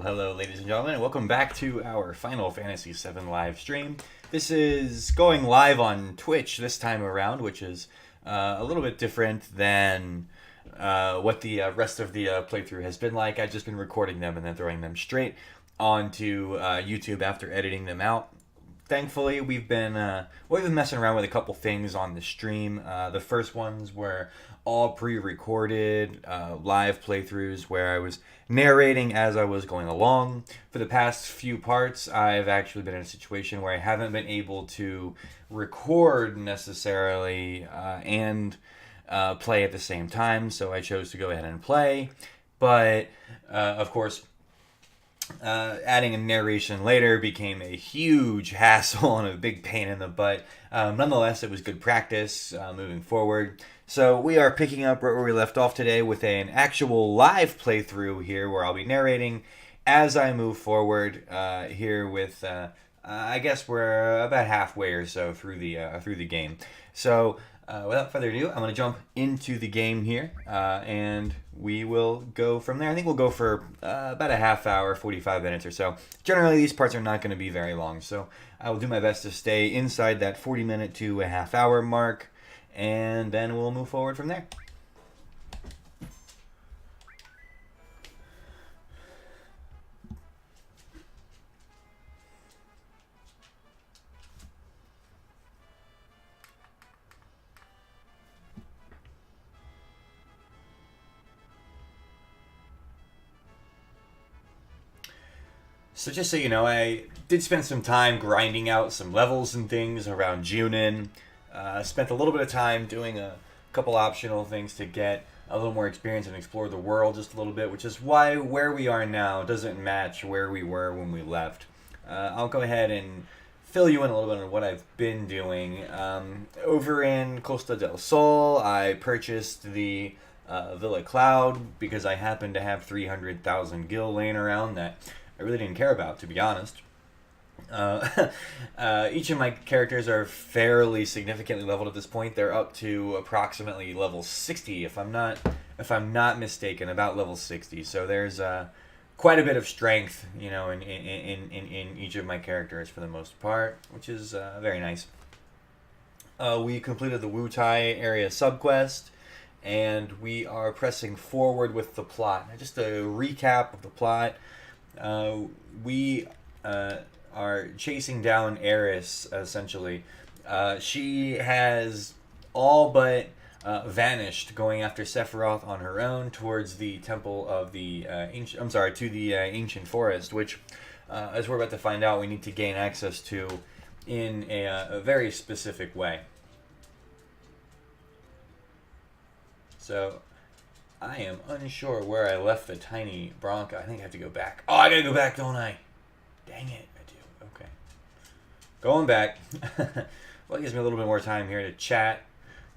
Well, hello, ladies and gentlemen, and welcome back to our Final Fantasy VII live stream. This is going live on Twitch this time around, which is a little bit different than what the rest of the playthrough has been like. I've just been recording them and then throwing them straight onto YouTube after editing them out. Thankfully, we've been messing around with a couple things on the stream. The first ones were all pre-recorded live playthroughs where I was narrating as I was going along. For the past few parts, I've actually been in a situation where I haven't been able to record necessarily and play at the same time, so I chose to go ahead and play. But, of course, adding a narration later became a huge hassle and a big pain in the butt. Nonetheless, it was good practice moving forward. So we are picking up where we left off today with an actual live playthrough here where I'll be narrating as I move forward here with, I guess we're about halfway or so through the game. So without further ado, I'm going to jump into the game here, and we will go from there. I think we'll go for about a half hour, 45 minutes or so. Generally, these parts are not going to be very long, so I will do my best to stay inside that 40-minute to a half hour mark, and then we'll move forward from there. So just so you know, I did spend some time grinding out some levels and things around Junin. Spent a little bit of time doing a couple optional things to get a little more experience and explore the world just a little bit, which is why where we are now doesn't match where we were when we left. I'll go ahead and fill you in a little bit on what I've been doing. Over in Costa del Sol, I purchased the Villa Cloud because I happened to have 300,000 gil laying around that I really didn't care about, to be honest. Each of my characters are fairly significantly leveled at this point. They're up to approximately level 60, if I'm not mistaken, about level 60. So there's quite a bit of strength, you know, in each of my characters for the most part, which is very nice. We completed the Wutai area subquest, and we are pressing forward with the plot. Just a recap of the plot. We are chasing down Eris, essentially. She has all but vanished, going after Sephiroth on her own towards the temple of the to the ancient forest, which, as we're about to find out, we need to gain access to in a very specific way. So I am unsure where I left the tiny Bronca. I think I have to go back. Oh, I gotta go back, don't I? Dang it, I do. Okay. Going back. Well, it gives me a little bit more time here to chat. A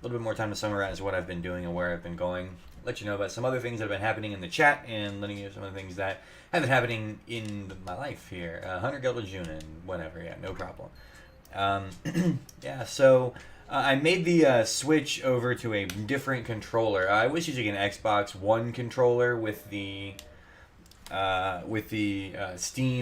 little bit more time to summarize what I've been doing and where I've been going. Let you know about some other things that have been happening in the chat, and letting you know some of the things that have been happening in my life here. 100 Guild of June and whatever, yeah, no problem. Yeah, so I made the switch over to a different controller. I was using an Xbox One controller with the Steam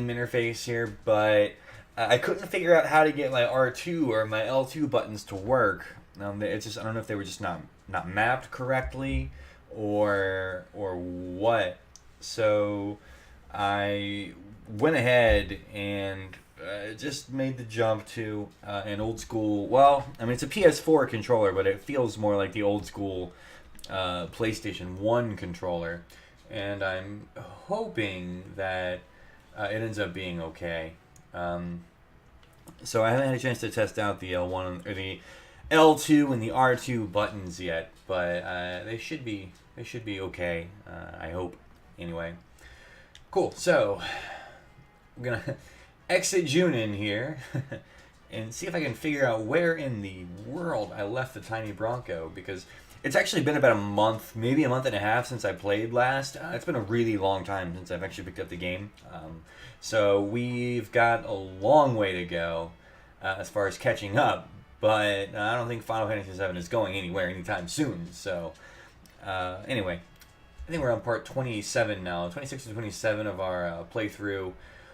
interface here, but I couldn't figure out how to get my R2 or my L2 buttons to work. It's just, I don't know if they were just not mapped correctly or what. So I went ahead and just made the jump to an old school. Well, I mean, it's a PS4 controller, but it feels more like the old school PlayStation 1 controller, and I'm hoping that it ends up being okay. So I haven't had a chance to test out the L1 or the L2 and the R2 buttons yet, but they should be okay. I hope. Anyway, cool. So I'm gonna exit Junin here and see if I can figure out where in the world I left the tiny Bronco, because it's actually been about a month, maybe a month and a half since I played last. It's been a really long time since I've actually picked up the game. So we've got a long way to go as far as catching up, but I don't think Final Fantasy VII is going anywhere anytime soon. So anyway, think we're on part 27 now, 26 to 27 of our playthrough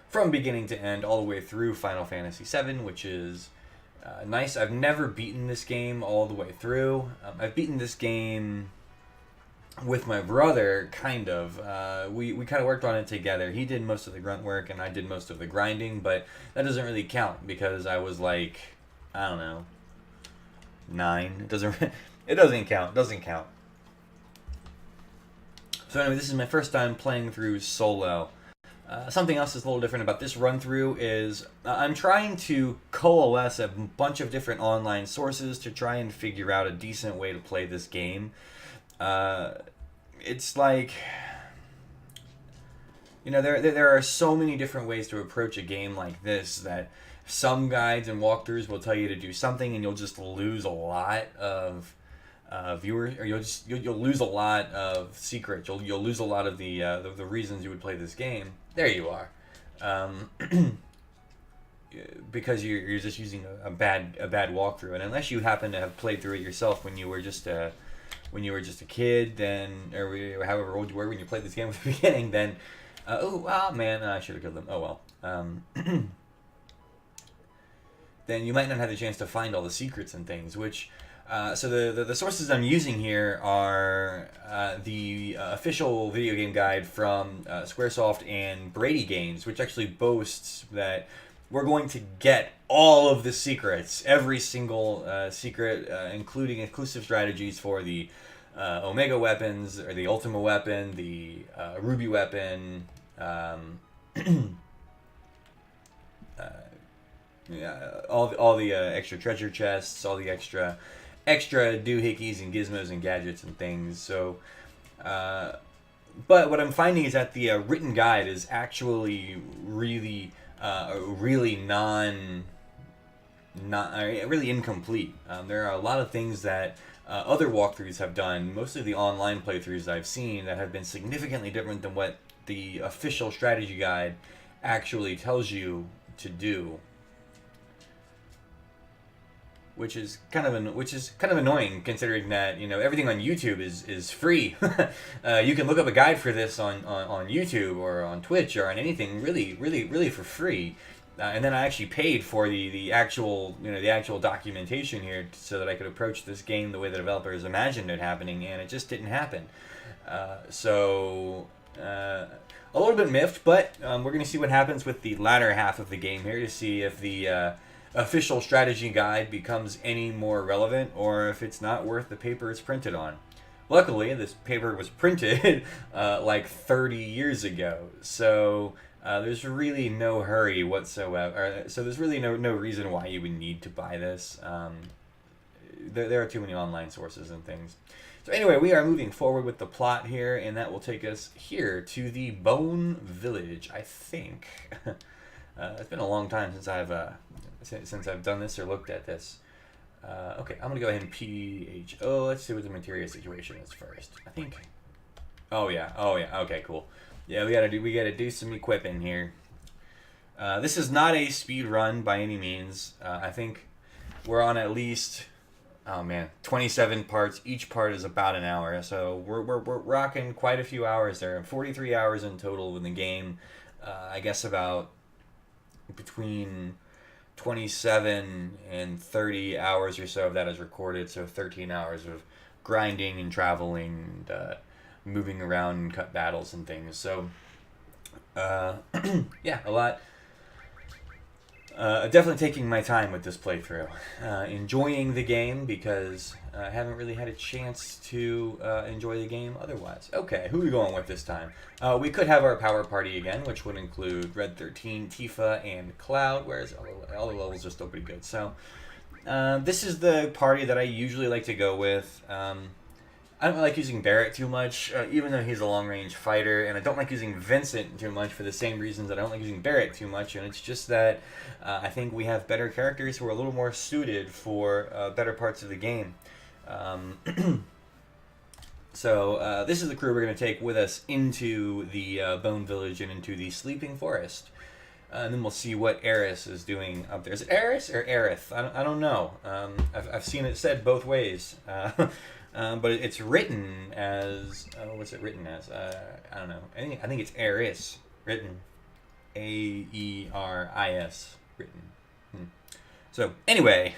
from beginning to end, all the way through Final Fantasy VII, which is nice. I've never beaten this game all the way through. I've beaten this game with my brother, kind of. We kind of worked on it together. He did most of the grunt work, and I did most of the grinding, but that doesn't really count because I was like, I don't know, 9. It doesn't count. Doesn't count. So anyway, this is my first time playing through solo. Something else that's a little different about this run through is I'm trying to coalesce a bunch of different online sources to try and figure out a decent way to play this game. It's like, you know, there are so many different ways to approach a game like this that some guides and walkthroughs will tell you to do something and you'll just lose a lot of viewers, or you'll lose a lot of secrets. You'll lose a lot of the reasons you would play this game. There you are, because you're just using a bad walkthrough, and unless you happen to have played through it yourself when you were just a kid, then, or however old you were when you played this game at the beginning, then man, I should have killed them. Oh well. Then you might not have the chance to find all the secrets and things, which. So the sources I'm using here are the official video game guide from Squaresoft and Bradygames, which actually boasts that we're going to get all of the secrets, every single secret, including exclusive strategies for the Omega weapons, or the Ultima weapon, the Ruby weapon, all the extra treasure chests, all the extra doohickeys and gizmos and gadgets and things. So, but what I'm finding is that the written guide is actually really really incomplete. There are a lot of things that other walkthroughs have done, mostly the online playthroughs I've seen, that have been significantly different than what the official strategy guide actually tells you to do. Which is kind of annoying, considering that, you know, everything on YouTube is free. You can look up a guide for this on YouTube or on Twitch or on anything really for free. And then I actually paid for the actual documentation here so that I could approach this game the way the developers imagined it happening, and it just didn't happen. So a little bit miffed, but we're going to see what happens with the latter half of the game here to see if the official strategy guide becomes any more relevant, or if it's not worth the paper it's printed on. Luckily, this paper was printed like 30 years ago, so there's really no hurry whatsoever. So there's really no reason why you would need to buy this. There are too many online sources and things. So anyway, we are moving forward with the plot here, and that will take us here to the Bone Village, I think. It's been a long time since I've done this or looked at this. Okay, I'm gonna go ahead and PHO. Let's see what the materia situation is first. I think. Oh yeah. Okay, cool. Yeah, we gotta do some equipping here. This is not a speed run by any means. I think we're on at least, 27 parts. Each part is about an hour, so we're rocking quite a few hours there. 43 hours in total in the game. I guess about between 27 and 30 hours or so of that is recorded, so 13 hours of grinding and traveling and moving around and cut battles and things. So yeah, a lot. Definitely taking my time with this playthrough, enjoying the game because I haven't really had a chance to enjoy the game otherwise. Okay, who are we going with this time? We could have our power party again, which would include Red 13, Tifa, and Cloud, whereas all the levels are still pretty good. So this is the party that I usually like to go with. I don't like using Barrett too much, even though he's a long-range fighter, and I don't like using Vincent too much for the same reasons that I don't like using Barrett too much, and it's just that I think we have better characters who are a little more suited for better parts of the game. So this is the crew we're going to take with us into the Bone Village and into the Sleeping Forest. And then we'll see what Aerith is doing up there. Is it Aerith or Aerith? I don't know. I've seen it said both ways. but it's written as what's it written as? I don't know. I think it's Aeris written, Aeris written. So anyway,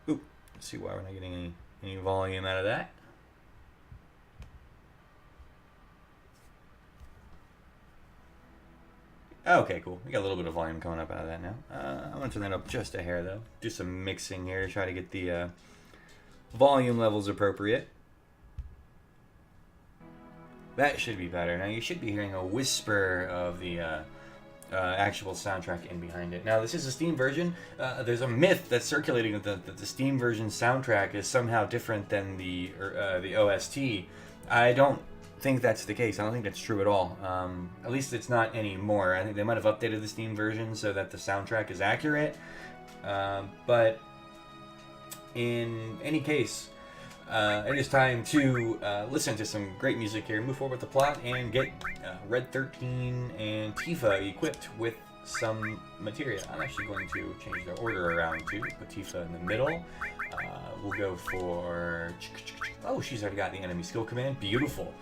ooh, let's see why we're not getting any volume out of that. Okay, cool. We got a little bit of volume coming up out of that now. I'm going to turn that up just a hair, though. Do some mixing here to try to get the volume levels appropriate. That should be better. Now, you should be hearing a whisper of the actual soundtrack in behind it. Now, this is a Steam version. There's a myth that's circulating that the Steam version soundtrack is somehow different than the OST. I don't think that's the case. I don't think that's true at all. At least it's not anymore. I think they might have updated the Steam version so that the soundtrack is accurate. But in any case, it is time to listen to some great music here, move forward with the plot, and get Red 13 and Tifa equipped with some materia. I'm actually going to change the order around too. Put Tifa in the middle. We'll go for... Oh, she's already got the enemy skill command. Beautiful.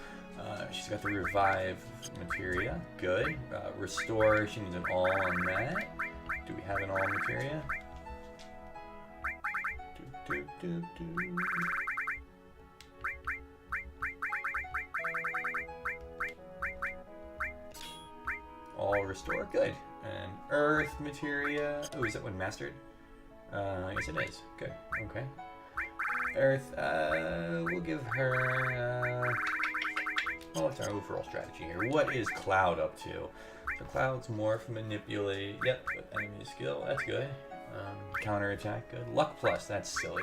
She's got the revive materia. Good. Restore. She needs an all on that. Do we have an all materia? All restore. Good. And earth materia. Oh, is that one mastered? Yes, it is. Good. Okay. Earth. We'll give her... well, what's our overall strategy here? What is Cloud up to? So Cloud's morph, manipulate. Yep, enemy skill. That's good. Counter attack. Good. Luck plus. That's silly.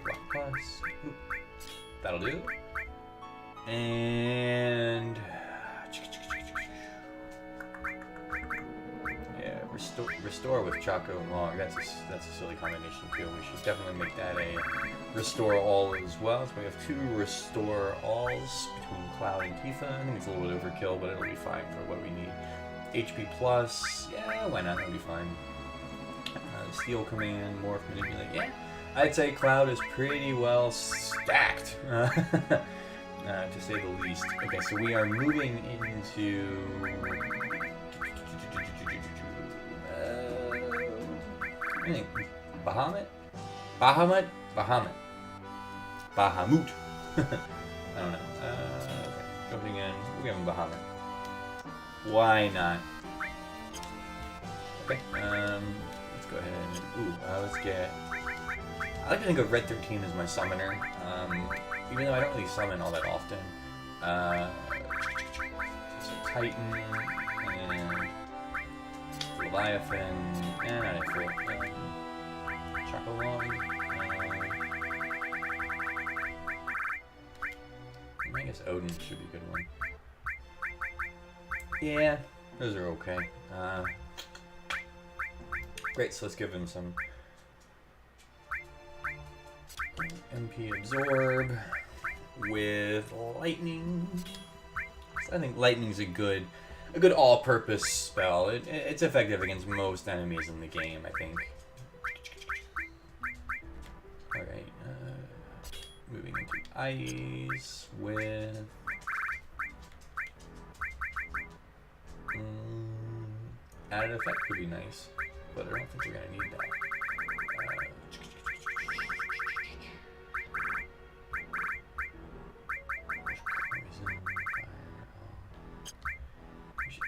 Luck plus. Oop. That'll do. And yeah, restore with Chaco and Long. That's a silly combination too. We should definitely make that a restore all as well. So we have 2 restore alls between Cloud and Tifa. I think it's a little bit overkill, but it'll be fine for what we need. HP plus, yeah, why not? That'll be fine. Steal command, morph, manipulate. Yeah, I'd say Cloud is pretty well stacked. To say the least. Okay, so we are moving into... I think Bahamut? Bahamut? Bahamut. Bahamut. I don't know. Okay. Jumping in. We're going Bahamut. Why not? Okay. Let's go ahead and... Ooh, let's get... I like to think of Red 13 as my summoner. Even though I don't really summon all that often. So Titan and Leviathan, and I think Chocolong. I guess Odin should be a good one. Yeah, those are okay. Great, so let's give him some MP absorb with lightning. I think lightning's a good all-purpose spell. It's effective against most enemies in the game, I think. All right, moving into ice with added effect could be nice, but I don't think we're gonna need that.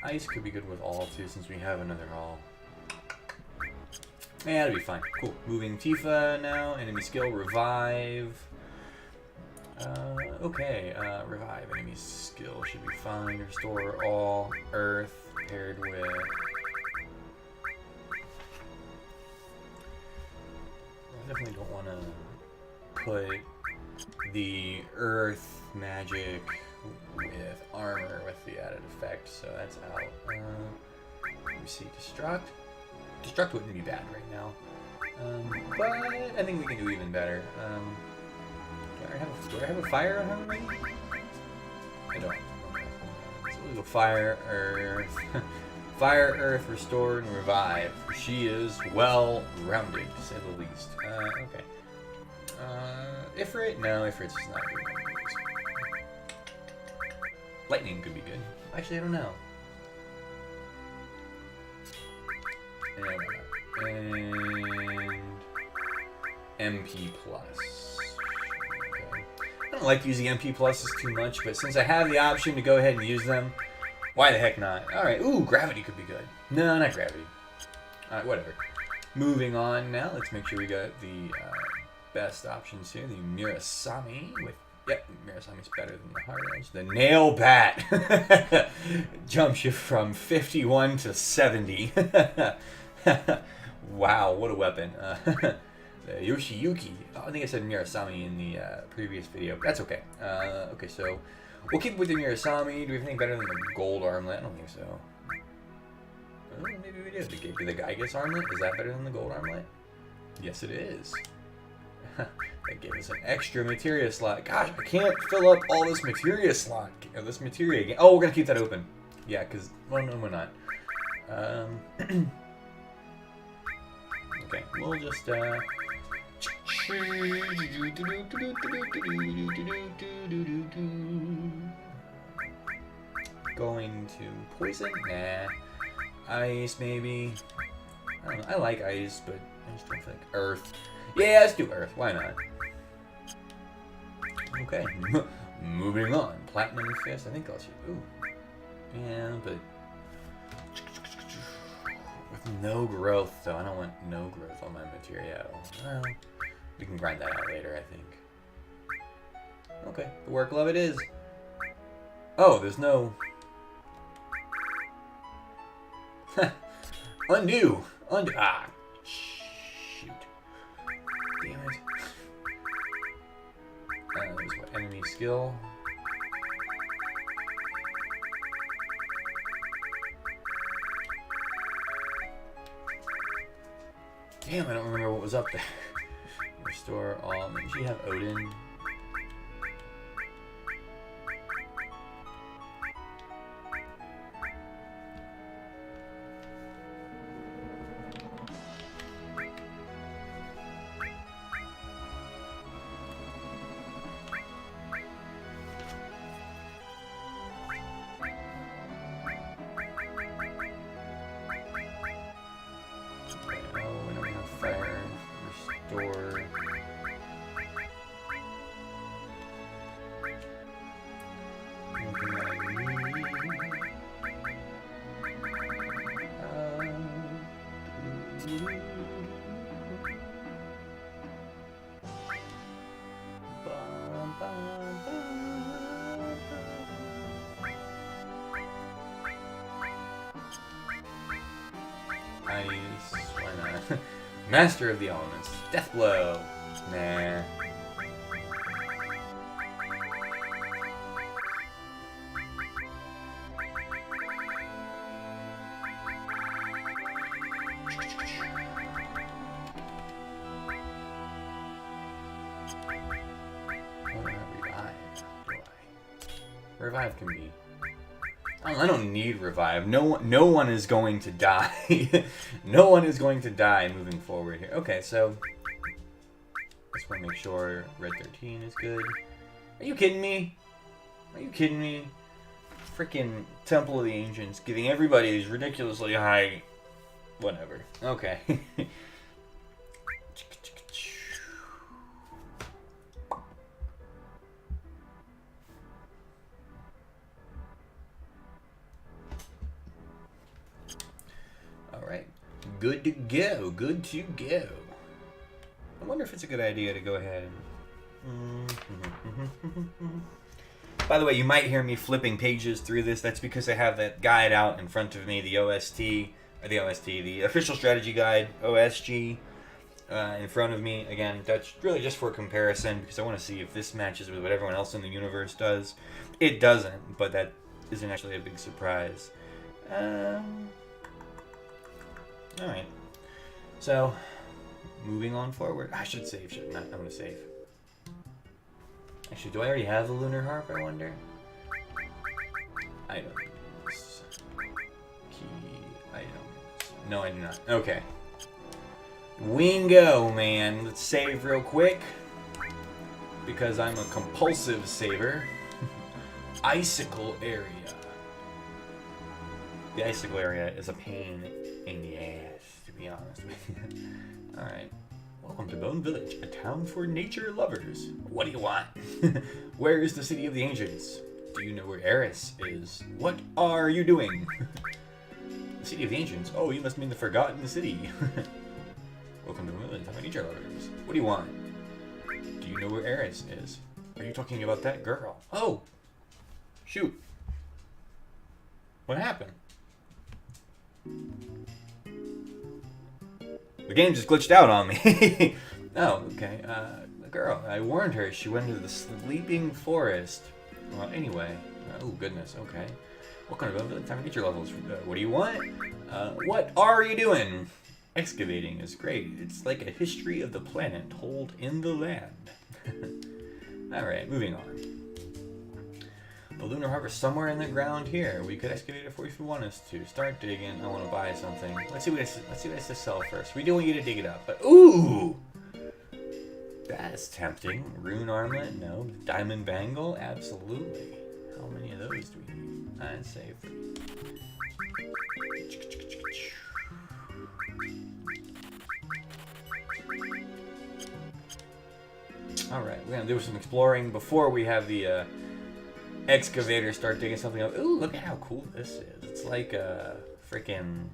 Ice could be good with all too, since we have another all. Yeah, that'll be fine. Cool. Moving Tifa now. Enemy skill, revive. Okay, revive. Enemy skill should be fine. Restore all. Earth paired with... I definitely don't want to put the earth magic with armor with the added effect, so that's out. Let me see, Destruct. Destruct wouldn't be bad right now, but I think we can do even better. Do I have a fire on her maybe? I don't. Okay. So we'll go fire, earth, Fire, Earth, Restore, and Revive. She is well-rounded, to say the least. Okay. Ifrit? No, Ifrit's not good. Lightning could be good. Actually, I don't know. And MP Plus. Okay. I don't like using MP Pluses too much, but since I have the option to go ahead and use them, why the heck not? Alright, ooh, Gravity could be good. No, not Gravity. Alright, whatever. Moving on now, let's make sure we got the best options here. The Murasame with... Yep, Murasame's better than the Hard Edge. The Nail Bat jumps you from 51 to 70. Wow, what a weapon. The Yoshiyuki. Oh, I think I said Murasame in the previous video. That's okay. Okay, so we'll keep with the Murasame. Do we have anything better than the gold armlet? I don't think so. Oh, maybe we do. The Gygas armlet? Is that better than the gold armlet? Yes, it is. That gave us an extra materia slot. Gosh, I can't fill up all this materia slot. Or this materia again. Oh, we're going to keep that open. Yeah, because... Well, no, we're not. Okay, we'll just... Going to poison? Nah. Ice, maybe. I don't know. I like ice, but I just don't think Earth. Yeah, let's do Earth. Why not? Okay. Moving on. Platinum Fist. I think I'll see. Ooh. Yeah, but with no growth, though. I don't want no growth on my material. Well, we can grind that out later, I think. Okay. The work glove it is. Oh, there's no... Undo! Undo! Ah! Shoot. Damn it. There's what? Enemy skill. Damn, I don't remember what was up there. Restore all. Maybe she have Odin. Ice, why not? Master of the Elements. Death Blow. Nah. Revive can be... I don't need revive. No one is going to die. No one is going to die moving forward here. Okay, so... Just want to make sure Red 13 is good. Are you kidding me? Are you kidding me? Freaking Temple of the Ancients giving everybody these ridiculously high... Whatever. Okay. Alright. Good to go. Good to go. I wonder if it's a good idea to go ahead and... By the way, you might hear me flipping pages through this. That's because I have that guide out in front of me, the the official strategy guide, OSG, in front of me. Again, that's really just for comparison because I want to see if this matches with what everyone else in the universe does. It doesn't, but that isn't actually a big surprise. Alright. So, moving on forward. I should save, shouldn't I? I'm going to save. Actually, do I already have the Lunar Harp, I wonder? I don't know. Key No, I do not. Okay. Wingo, man. Let's save real quick. Because I'm a compulsive saver. Icicle area. The icicle area is a pain in the ass, to be honest with you. Alright. Welcome to Bone Village, a town for nature lovers. What do you want? Where is the city of the ancients? Do you know where Eris is? What are you doing? The city of the ancients? Oh, you must mean the forgotten city. Welcome to Bone Village, a town for nature lovers. What do you want? Do you know where Eris is? Are you talking about that girl? Oh! Shoot. What happened? The game just glitched out on me. Oh, okay. The girl. I warned her. She went into the sleeping forest. Well, anyway. Oh, goodness. Okay. What kind of time to get your levels? What do you want? What are you doing? Excavating is great. It's like a history of the planet told in the land. Alright, moving on. The lunar harp is somewhere in the ground here. We could excavate it for you if you want us to. Start digging. I want to buy something. Let's see what it has to sell first. We do want you to dig it up, but ooh, that's tempting. Rune armlet, no. Diamond bangle, absolutely. How many of those do we need? I'd say 3. All right, we're gonna do some exploring before we have the excavator start digging something up. Ooh, look at how cool this is. It's like a freaking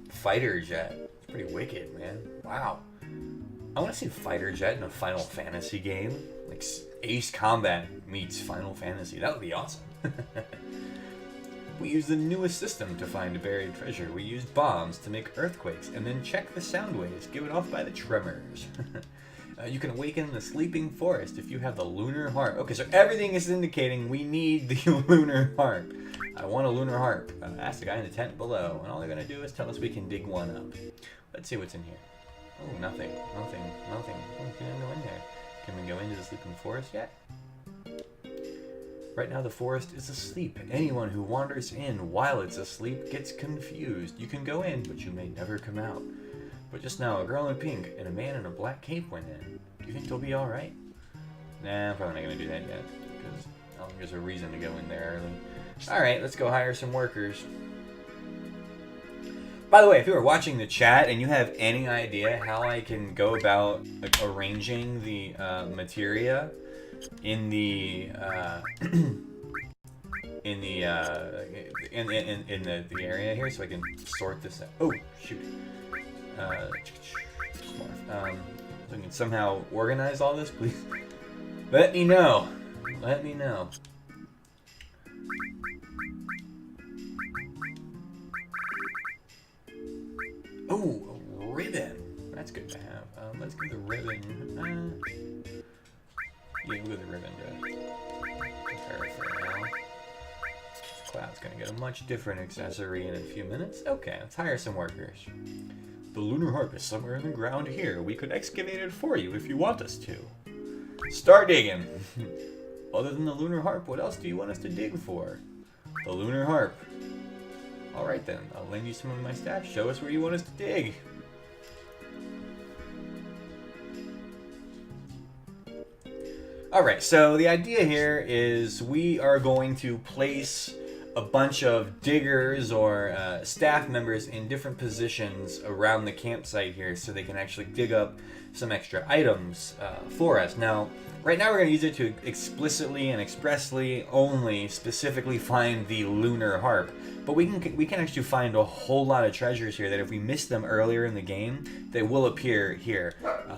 fighter jet. It's pretty wicked, man. Wow. I want to see a fighter jet in a Final Fantasy game. Like Ace Combat meets Final Fantasy. That would be awesome. We use the newest system to find buried treasure. We use bombs to make earthquakes and then check the sound waves given off by the tremors. You can awaken the sleeping forest if you have the lunar harp. Okay, so everything is indicating we need the lunar harp. I want a lunar harp. Ask the guy in the tent below, and all they're going to do is tell us we can dig one up. Let's see what's in here. Oh, nothing. Oh, can I go in there? Can we go into the sleeping forest yet? Right now the forest is asleep. Anyone who wanders in while it's asleep gets confused. You can go in, but you may never come out. But just now, a girl in pink and a man in a black cape went in. Do you think they'll be alright? Nah, I'm probably not going to do that yet, because I don't think there's a reason to go in there early. Alright, let's go hire some workers. By the way, if you were watching the chat and you have any idea how I can go about arranging the materia in the in the area here, so I can sort this out. Oh, shoot. So I can somehow organize all this, please. Let me know. Let me know. Oh, a ribbon. That's good to have. Let's give the ribbon. Yeah, we'll go the ribbon to her for now. Cloud's gonna get a much different accessory in a few minutes. Okay, let's hire some workers. The lunar harp is somewhere in the ground here. We could excavate it for you if you want us to. Start digging. Other than the lunar harp, what else do you want us to dig for? The lunar harp. Alright then, I'll lend you some of my staff. Show us where you want us to dig. Alright, so the idea here is we are going to place a bunch of diggers or staff members in different positions around the campsite here so they can actually dig up some extra items for us. Now, right now we're going to use it to explicitly and expressly only specifically find the lunar harp. But we can actually find a whole lot of treasures here that if we miss them earlier in the game, they will appear here.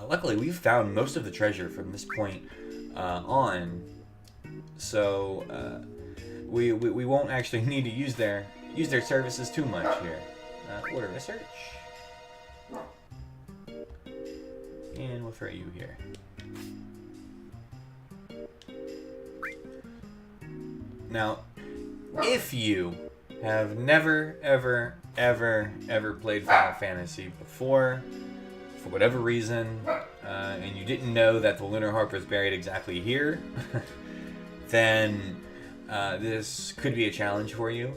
Luckily, we've found most of the treasure from this point on. So we won't actually need to use their services too much here. Order a search, and we'll throw you here. Now, if you have never, ever played Final Fantasy before, for whatever reason, and you didn't know that the lunar harp is buried exactly here, then this could be a challenge for you.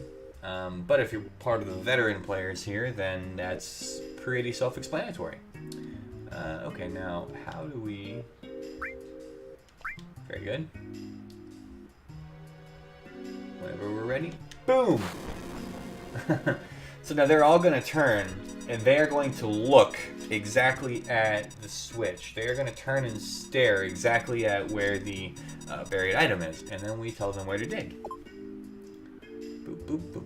But if you're part of the veteran players here, then that's pretty self-explanatory. Okay, now how do we... Very good. Whenever we're ready, boom! So now they're all going to turn, and they are going to look exactly at the switch. They are going to turn and stare exactly at where the buried item is, and then we tell them where to dig. Boop, boop, boop.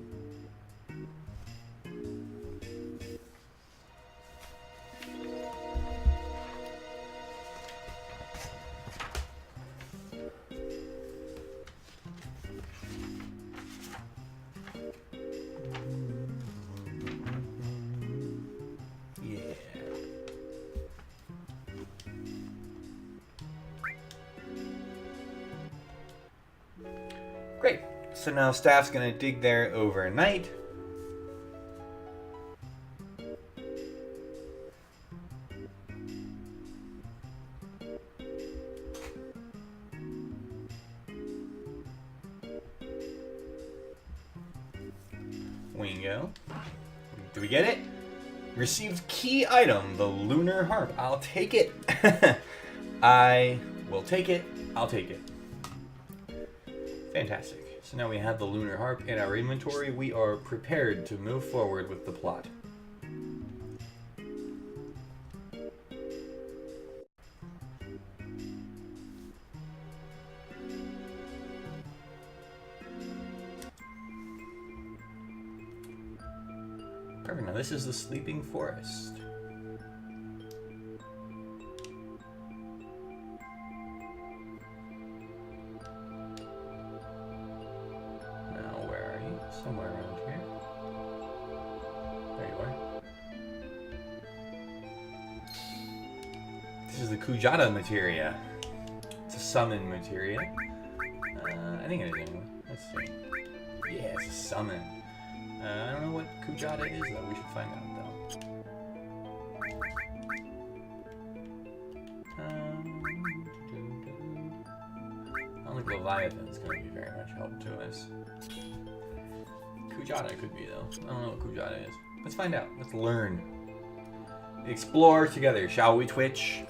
Great. So now staff's going to dig there overnight. Wingo. Do we get it? Received key item, the lunar harp. I'll take it. I will take it. I'll take it. Fantastic. So now we have the lunar harp in our inventory. We are prepared to move forward with the plot. Perfect. Now this is the sleeping forest. Somewhere around here. There you are. This is the Kujata materia. It's a summon materia. I think it is anyway. Let's see. Yeah, it's a summon. I don't know what Kujata is though. We should find out though. I don't think Leviathan's going to be very much help to us. Kujata could be though. I don't know what Kujata is. Let's find out. Let's learn. Explore together, shall we, Twitch?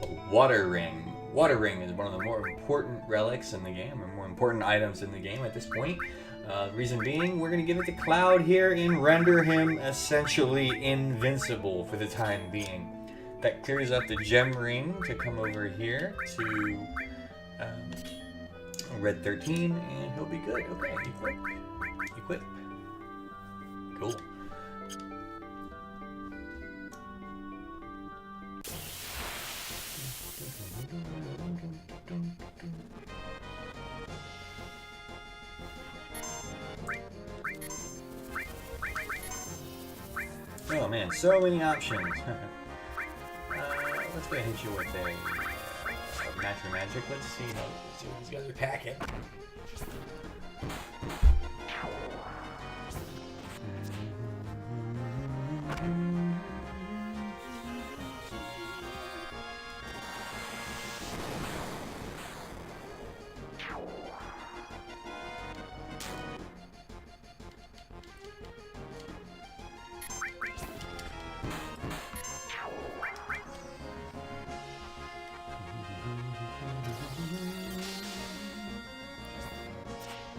A water ring. Water ring is one of the more important relics in the game, or more important items in the game at this point. Reason being, we're going to give it to Cloud here and render him essentially invincible for the time being. That clears up the gem ring to come over here to red 13, and he'll be good. Okay, equip. Equip. Cool. Oh man, so many options. Let's go ahead and hit you with a Master Magic. Let's see what these guys are packing.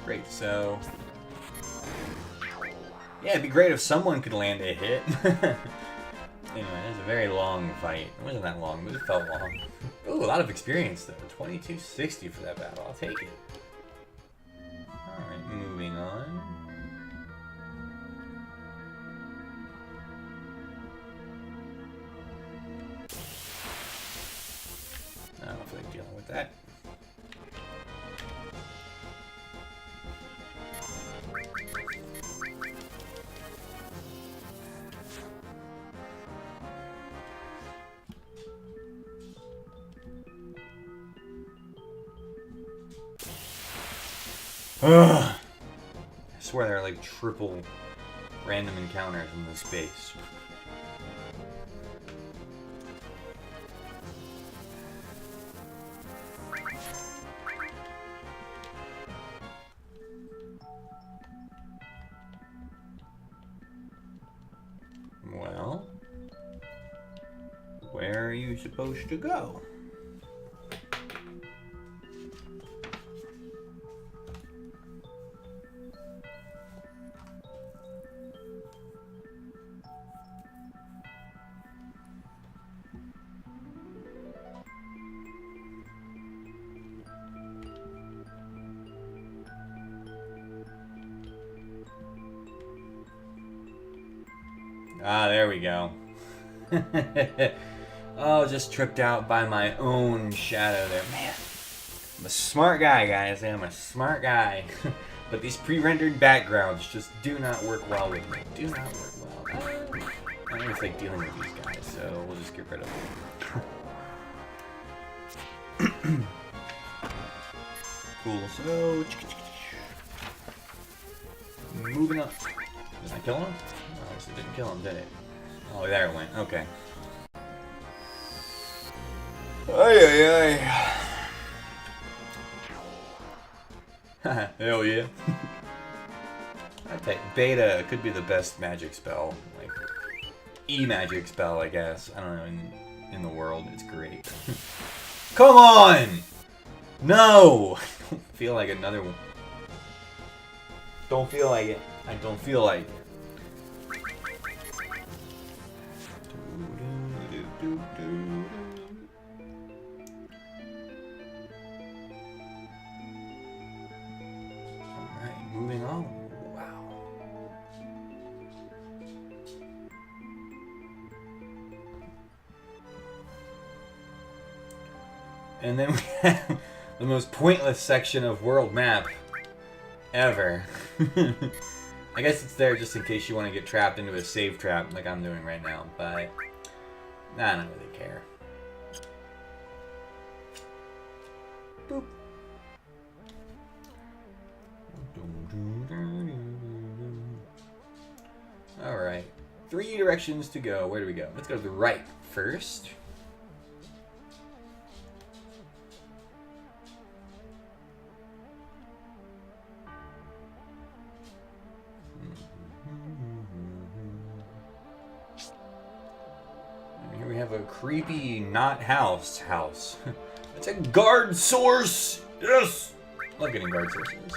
Great, so... yeah, it'd be great if someone could land a hit. Anyway, it was a very long fight. It wasn't that long, but it felt long. Ooh, a lot of experience, though. 2260 for that battle. I'll take it. Alright, moving on. I don't feel like dealing with that. Ugh. I swear there are like triple random encounters in this space. you supposed to go? Ah, there we go. Oh, just tripped out by my own shadow there. Man, I'm a smart guy, guys. I'm a smart guy. But these pre-rendered backgrounds just do not work well with me. Do not work well. I don't even like dealing with these guys, so we'll just get rid of them. Cool, so... moving up. Did I kill him? Oh, it didn't kill him, did it? Oh, there it went. Okay. Ay, ay, hell yeah. I think Beta could be the best magic spell. Like, E-magic spell, I guess. I don't know, in the world. It's great. Come on! No! I don't feel like another one. Don't feel like it. I don't feel like it. Alright, moving on. Wow. And then we have the most pointless section of world map ever. I guess it's there just in case you want to get trapped into a save trap like I'm doing right now, but I don't really care. Boop. Alright. 3 directions to go. Where do we go? Let's go to the right first. Here we have a creepy not house. It's a guard source! Yes! Love getting guard sources.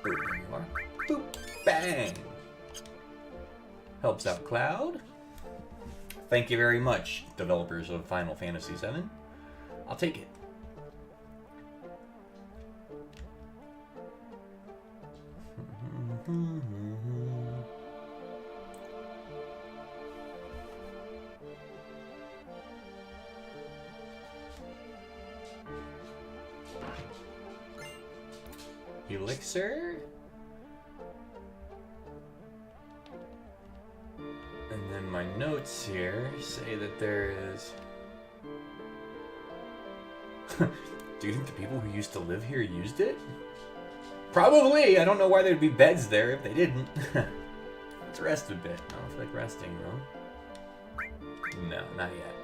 There you are. Boop! Bang! Helps out Cloud. Thank you very much, developers of Final Fantasy VII. I'll take it. Elixir. And then my notes here say that there is... Do you think the people who used to live here used it? Probably! I don't know why there'd be beds there if they didn't. Let's rest a bit. I don't feel like resting, though. No, not yet.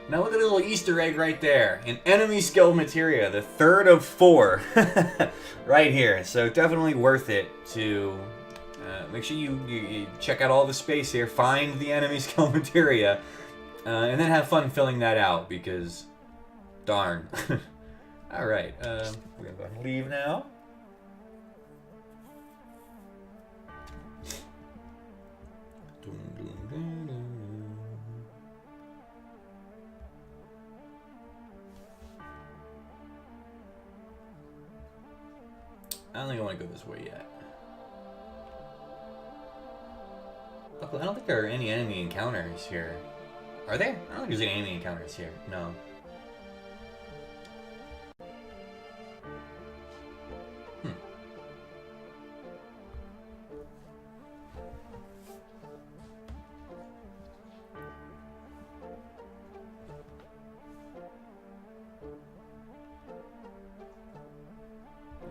Now look at the little Easter egg right there. An enemy skill materia, the third of 4. Right here. So definitely worth it to make sure you check out all the space here, find the enemy skill materia, and then have fun filling that out because, darn. Alright, we're going to go ahead and leave now. I don't think I want to go this way yet. Look, I don't think there are any enemy encounters here. Are there? I don't think there's any enemy encounters here. No.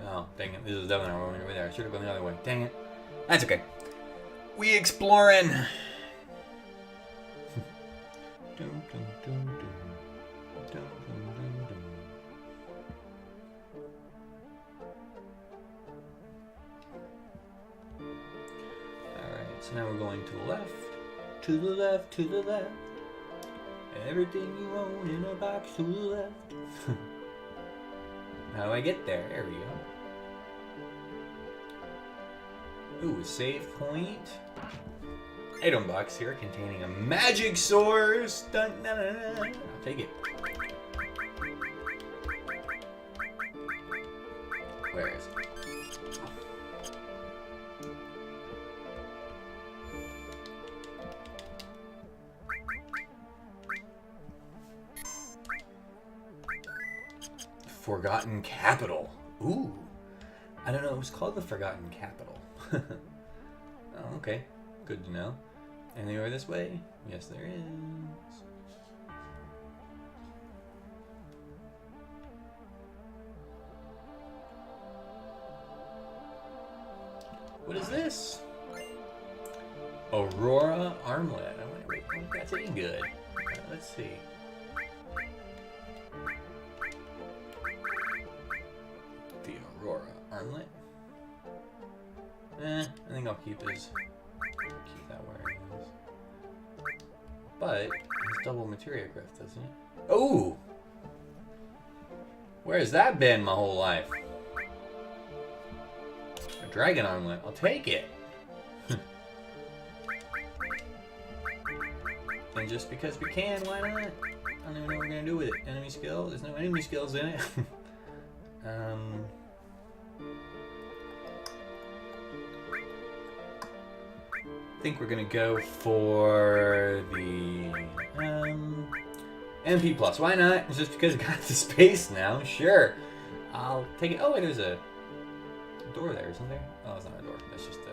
Oh, dang it. This is definitely not going over there. I should have gone the other way. Dang it. That's okay. We exploring. Alright, so now we're going to the left. To the left, to the left. Everything you own in a box to the left. How do I get there? There we go. Ooh, a save point. Item box here containing a magic source. Dun, dun, dun, dun. I'll take it. Where is it? Forgotten Capital. Ooh. I don't know, it was called the Forgotten Capital. Oh, okay. Good to know. Anything over this way? Yes, there is. What is this? Aurora Armlet. I wonder if that's any good. Let's see. The Aurora Armlet. I think I'll keep this. Keep that where it is. But it's double materia grift, doesn't it? Oh! Where's that been my whole life? A dragon armlet. I'll take it. And just because we can, why not? I don't even know what we're gonna do with it. Enemy skill? There's no enemy skills in it. I think we're gonna go for the MP plus. Why not? It's just because it got the space now. Sure, I'll take it. Oh, wait, there's a door there, isn't there? Oh, it's not a door. That's just a.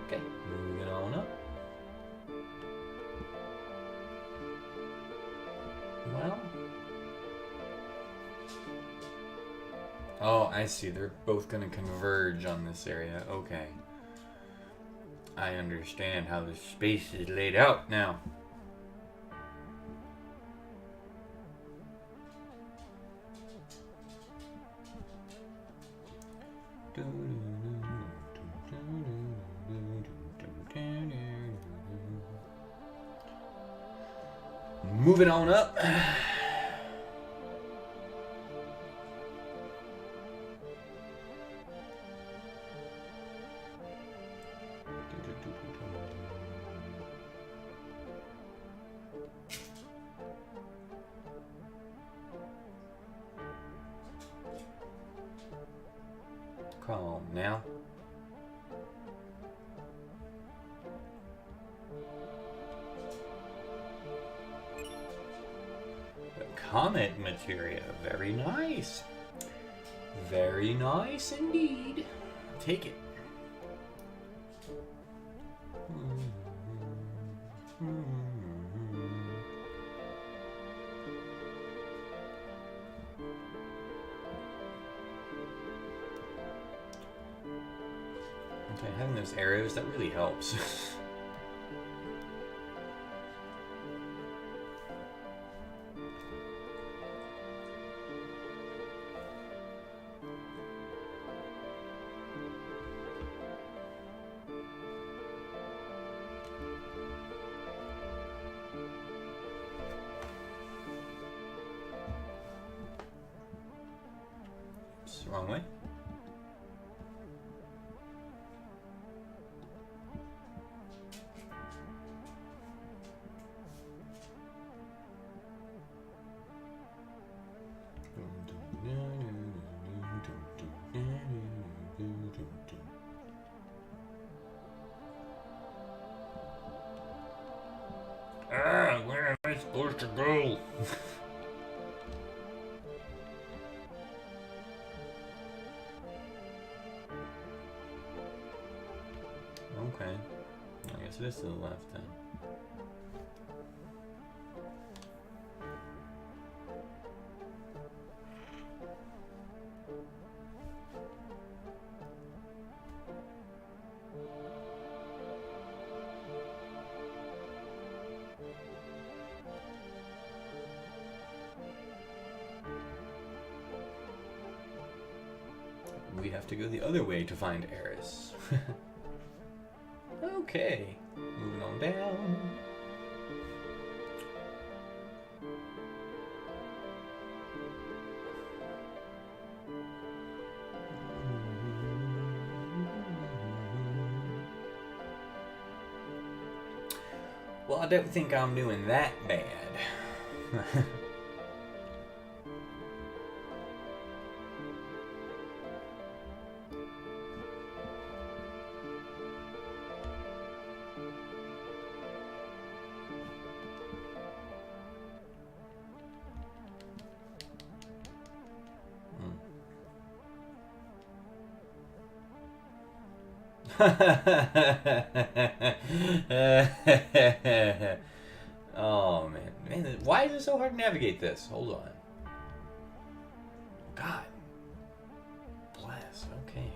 Okay, moving on up. Well. Oh, I see. They're both going to converge on this area. Okay. I understand how the space is laid out now. Moving on up. Calm now. The comet materia, very nice. Very nice indeed. Take it. Okay, having those arrows, that really helps. Oops, wrong way. Ah, where am I supposed to go? Okay. I guess it is to the left then. We have to go the other way to find Eris. Okay, moving on down. Well, I don't think I'm doing that bad. Oh man, why is it so hard to navigate this? Hold on. God bless. Okay,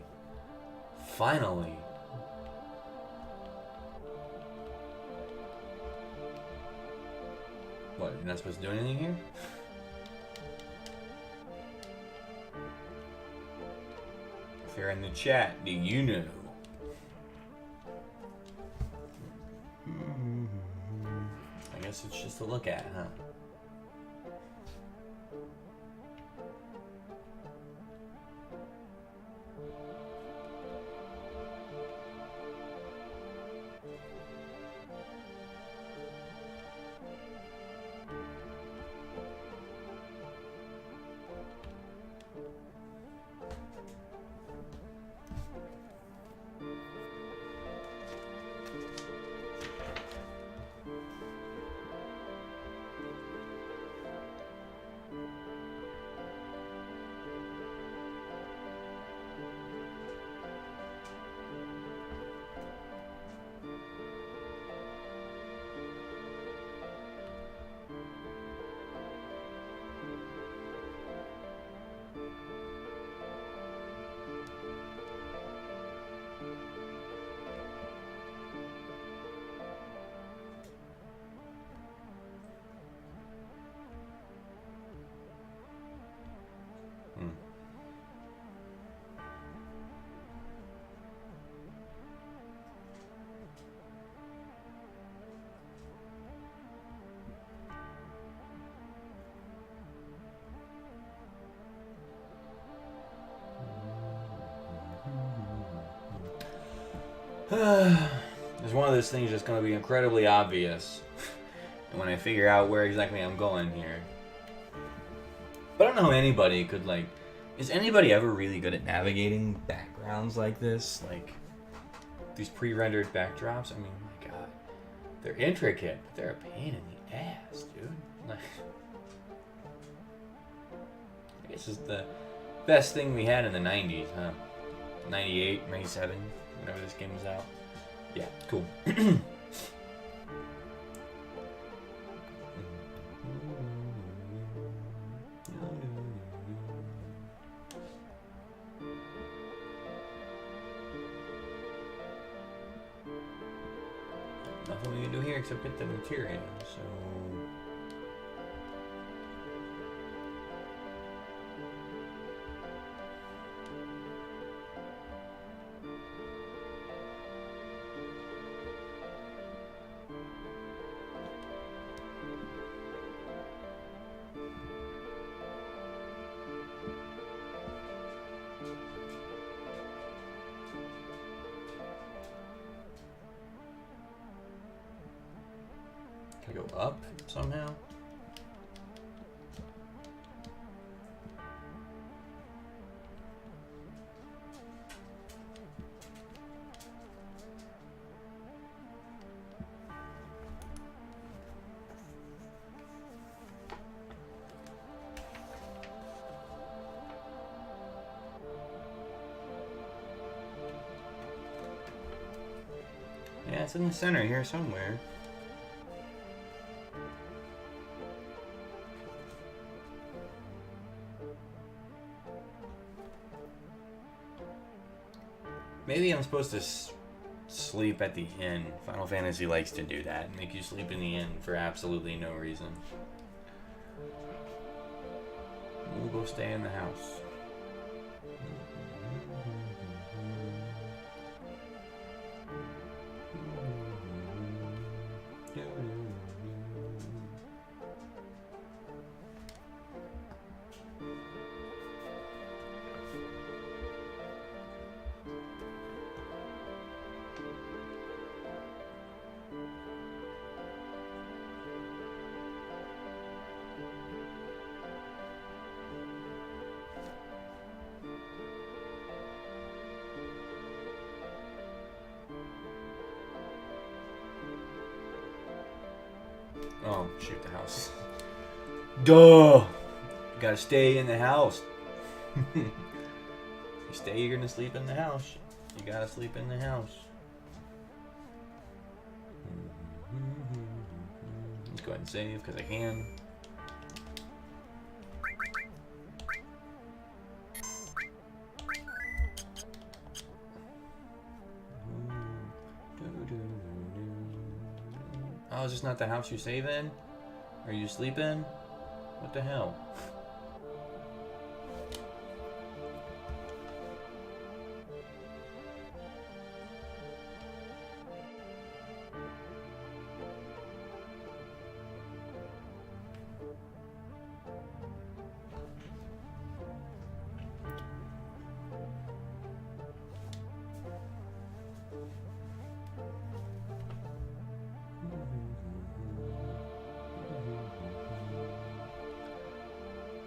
finally. What? You're not supposed to do anything here? If you're in the chat, do you know? I guess it's just to look at, huh? It's one of those things that's going to be incredibly obvious when I figure out where exactly I'm going here. But I don't know how anybody could, like... Is anybody ever really good at navigating backgrounds like this? Like, these pre-rendered backdrops? I mean, my god. They're intricate, but they're a pain in the ass, dude. Like, I guess it's the best thing we had in the 90s, huh? 98, 97, whenever this game was out. Yeah, cool. Nothing we can do here except get the material, so... Can I go up somehow? Yeah, it's in the center here somewhere. Maybe I'm supposed to sleep at the inn. Final Fantasy likes to do that. Make you sleep in the inn for absolutely no reason. We'll go stay in the house. shoot the house. Duh! You gotta stay in the house. You stay, you're gonna sleep in the house. You gotta sleep in the house. Let's go ahead and save because I can. Oh, is this not the house you save in? Are you sleeping? What the hell?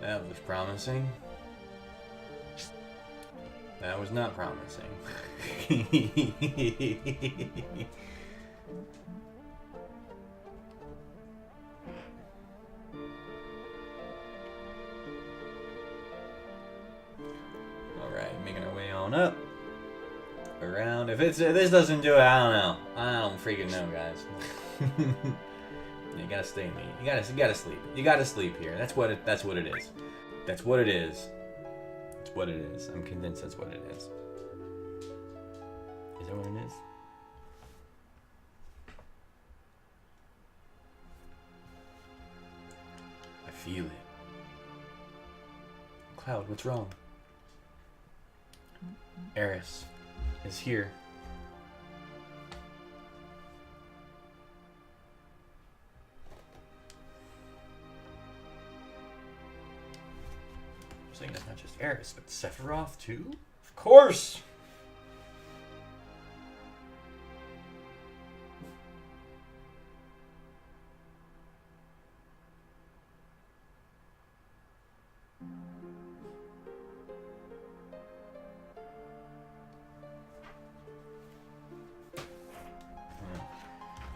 That was promising. That was not promising. Alright, making our way on up. Around. If this doesn't do it, I don't know. I don't freaking know, guys. You gotta stay in me. You gotta sleep. You gotta sleep here. That's what it is. That's what it is. That's what it is. I'm convinced that's what it is. Is that what it is? I feel it. Cloud, what's wrong? Eris is here. It's not just Eris, but Sephiroth too? Of course!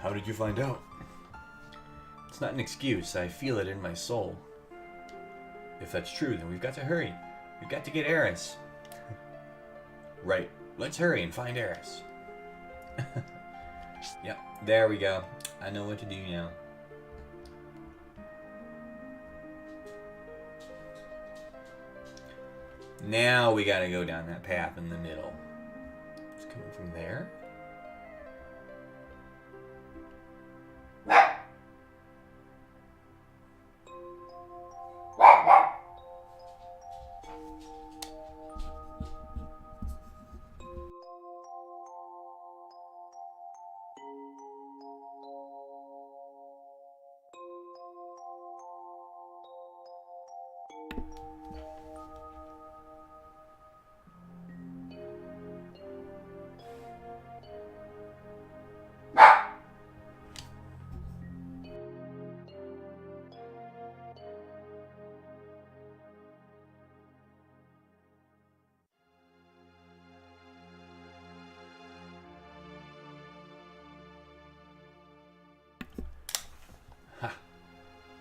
How did you find out? It's not an excuse. I feel it in my soul. If that's true, then we've got to hurry. We've got to get Eris. Right. Let's hurry and find Eris. Yep. There we go. I know what to do now. Now we gotta go down that path in the middle. It's coming from there.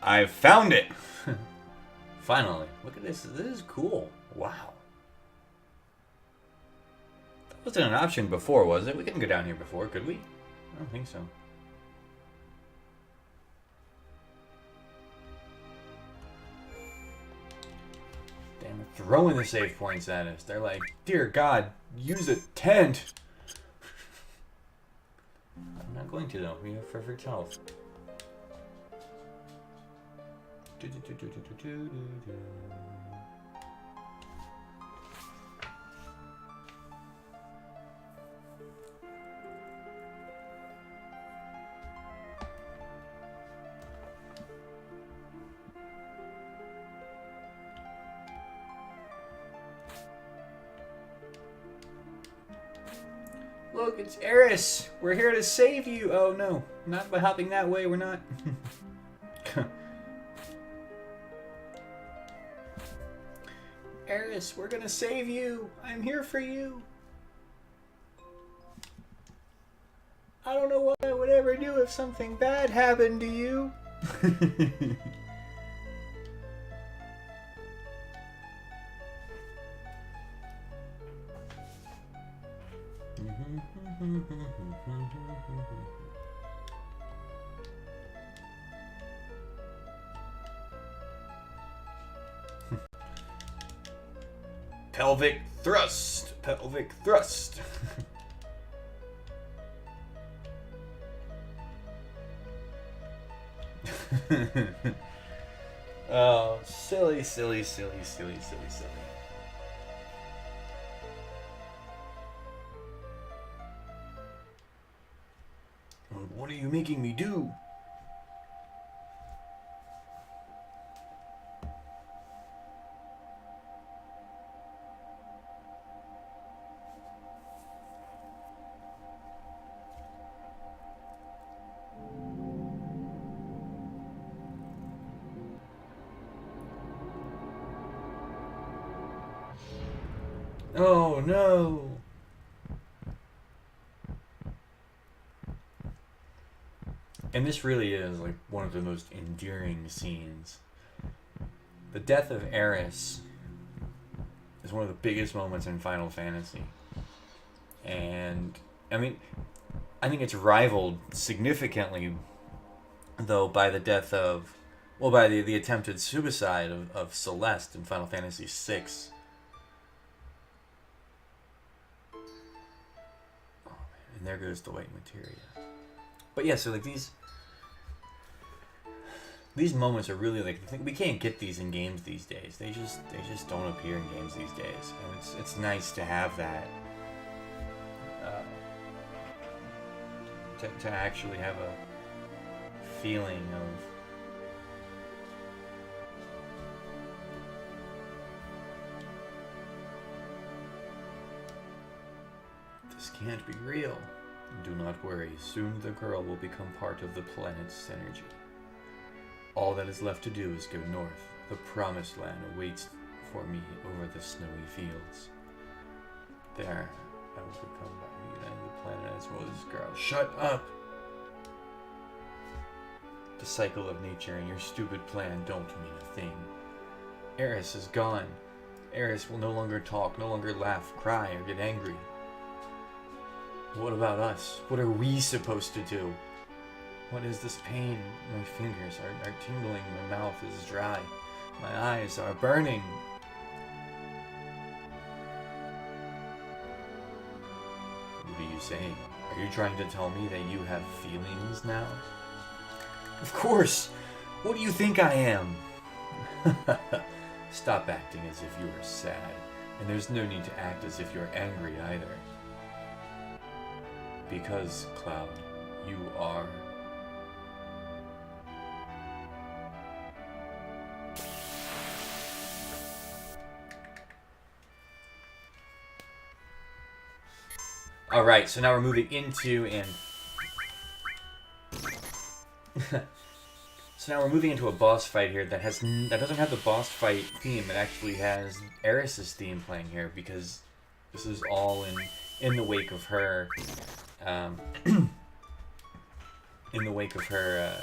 I found it! Finally. Look at this. This is cool. Wow. That wasn't an option before, was it? We couldn't go down here before, could we? I don't think so. Damn, they're throwing the save points at us. They're like, dear God, use a tent! I'm not going to, though. We have perfect health. Look, it's Eris! We're here to save you! Oh no, not by hopping that way, we're not. Eris, we're gonna save you! I'm here for you! I don't know what I would ever do if something bad happened to you. Pelvic thrust. Pelvic thrust. Oh, silly, silly, silly, silly, silly, silly. What are you making me do? Oh no! And this really is like one of the most endearing scenes. The death of Eris is one of the biggest moments in Final Fantasy. And I mean, I think it's rivaled significantly, though, by the death of, well, by the attempted suicide of Celeste in Final Fantasy VI. And there goes the white materia. But yeah, so like these moments are really like, I think we can't get these in games these days. They just don't appear in games these days, and it's nice to have that. To actually have a feeling of this can't be real. Do not worry, soon the girl will become part of the planet's energy. All that is left to do is go north. The promised land awaits for me over the snowy fields. There, I will become by you and the planet as well as this girl. Shut up! The cycle of nature and your stupid plan don't mean a thing. Eris is gone. Eris will no longer talk, no longer laugh, cry, or get angry. What about us? What are we supposed to do? What is this pain? My fingers are tingling, my mouth is dry, my eyes are burning. What are you saying? Are you trying to tell me that you have feelings now? Of course! What do you think I am? Stop acting as if you are sad, and there's no need to act as if you're angry either. Because, Cloud, you are. Alright, so now we're moving into So now we're moving into a boss fight here that doesn't have the boss fight theme. It actually has Eris's theme playing here, because this is all in the wake of her in the wake of her,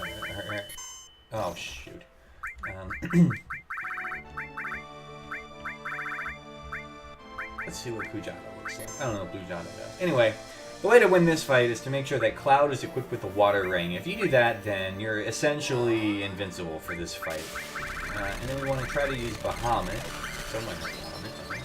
oh shoot. Let's see what Pujata looks like. I don't know what Pujata does. Anyway, the way to win this fight is to make sure that Cloud is equipped with the water ring. If you do that, then you're essentially invincible for this fight. And then we want to try to use Bahamut. Someone has Bahamut, I think.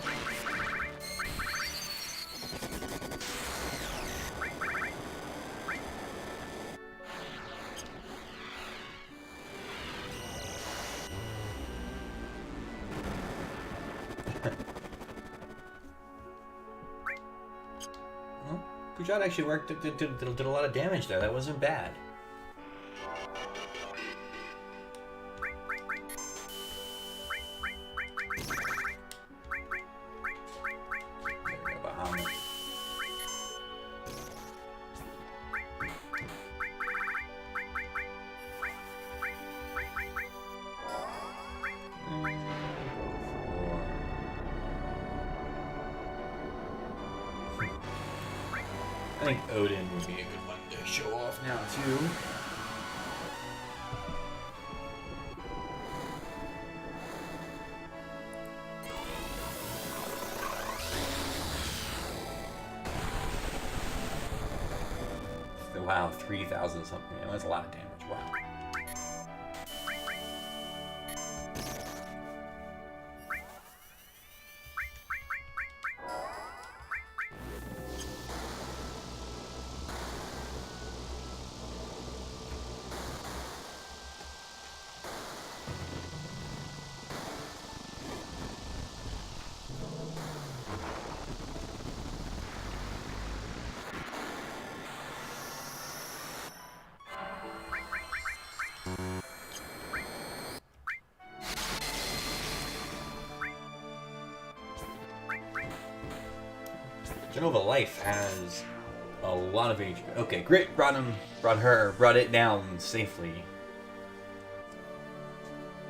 Pujat actually worked, did a lot of damage there. That wasn't bad. There we go, Bahamut. I think Odin would be a good one to show off now, too. wow, 3,000 something. That's a lot of damage. Wow. Genova Life has a lot of HP. Okay, Grit brought it down safely.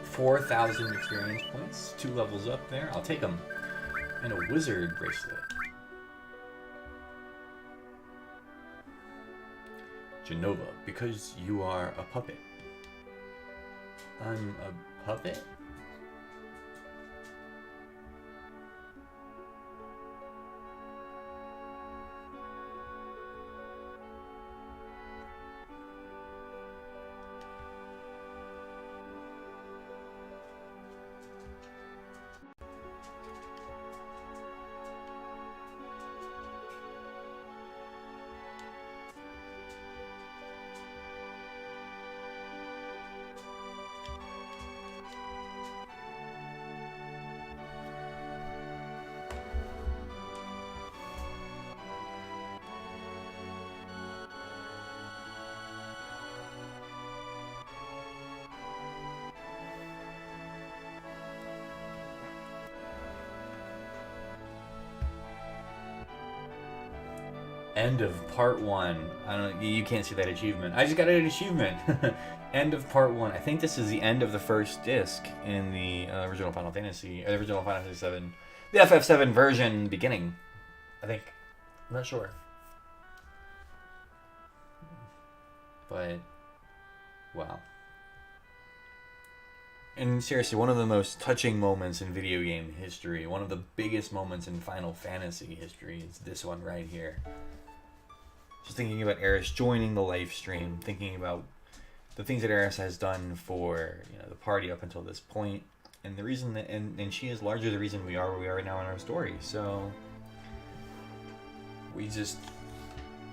4,000 experience points, 2 levels up there. I'll take them. And a wizard bracelet. Genova, because you are a puppet. I'm a puppet? End of part 1. I don't. You can't see that achievement. I just got an achievement. End of part 1. I think this is the end of the first disc in the original Final Fantasy, original Final Fantasy VII, the FF7 version beginning. I think. I'm not sure. But wow. And seriously, one of the most touching moments in video game history, one of the biggest moments in Final Fantasy history is this one right here. Just thinking about Eris joining the live stream, thinking about the things that Eris has done for the party up until this point, and the reason that and she is largely the reason we are where we are right now in our story. So we just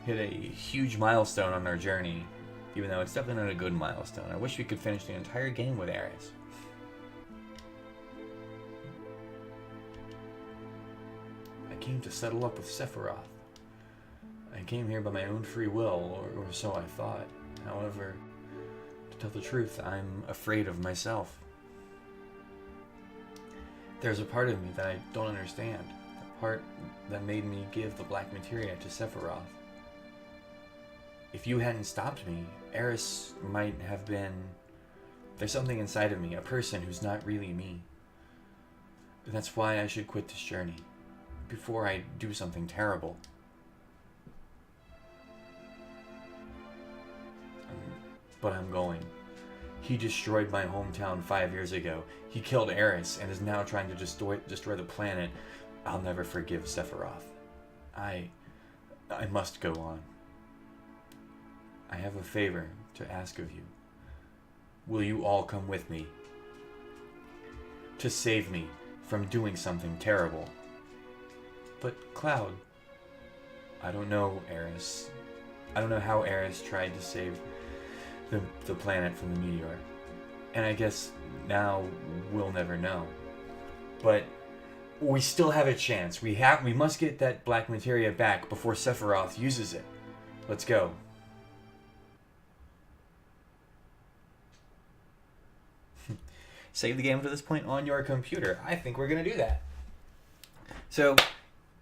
hit a huge milestone on our journey, even though it's definitely not a good milestone. I wish we could finish the entire game with Eris. I came to settle up with Sephiroth. I came here by my own free will, or so I thought. However, to tell the truth, I'm afraid of myself. There's a part of me that I don't understand. The part that made me give the black materia to Sephiroth. If you hadn't stopped me, Eris might have been... There's something inside of me, a person who's not really me. And that's why I should quit this journey, before I do something terrible. But I'm going. He destroyed my hometown 5 years ago. He killed Eris and is now trying to destroy the planet. I'll never forgive Sephiroth. I must go on. I have a favor to ask of you. Will you all come with me? To save me from doing something terrible. But Cloud, I don't know Eris. I don't know how Eris tried to save the planet from the meteor. And I guess now we'll never know. But we still have a chance. We must get that black materia back before Sephiroth uses it. Let's go. Save the game to this point on your computer. I think we're going to do that. So,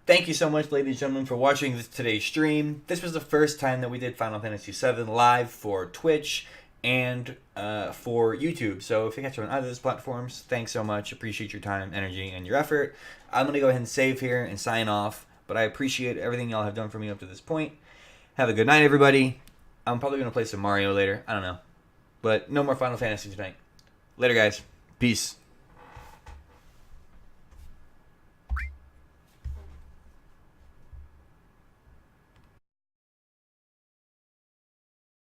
thank you so much, ladies and gentlemen, for watching today's stream. This was the first time that we did Final Fantasy VII live for Twitch and for YouTube. So if you catch it on either of those platforms, thanks so much. Appreciate your time, energy, and your effort. I'm going to go ahead and save here and sign off. But I appreciate everything y'all have done for me up to this point. Have a good night, everybody. I'm probably going to play some Mario later. I don't know. But no more Final Fantasy tonight. Later, guys. Peace.